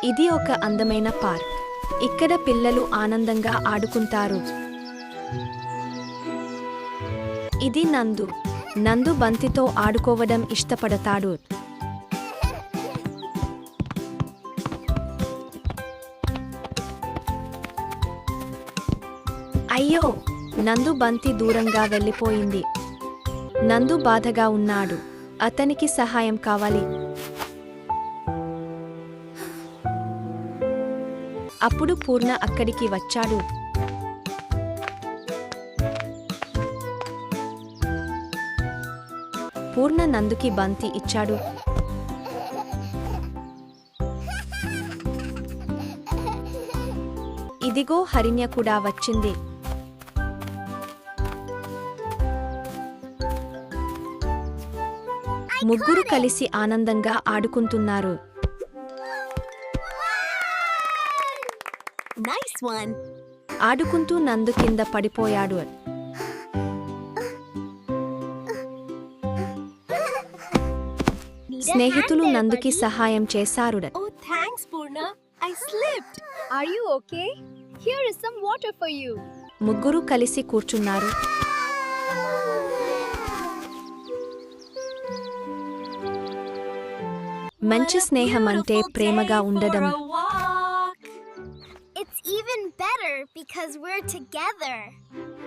ఇది ఒక అందమైన పార్క్. ఇక్కడ పిల్లలు ఆనందంగా ఆడుకుంటారు. ఇది నందు. నందు బంతితో ఆడుకోవడం ఇష్టపడతాడు. అయ్యో, నందు బంతి దూరంగా వెళ్ళిపోయింది. నందు బాధగా ఉన్నాడు. అతనికి సహాయం కావాలి. అప్పుడు పూర్ణ అక్కడికి వచ్చాడు. పూర్ణ నందుకి బంతి ఇచ్చాడు. ఇదిగో హరిణ్య కూడా వచ్చింది. ముగ్గురు కలిసి ఆనందంగా ఆడుకుంటున్నారు. ఆడుకుంటూ నందు కింద పడిపోయాడు. స్నేహితులు నందుకి సహాయం చేశారు. Oh, thanks, Purna. I slipped. Are you okay? Here is some water for you. ముగ్గురు కలిసి కూర్చున్నారు. మంచి స్నేహం అంటే ప్రేమగా ఉండడం. It's even better because we're together.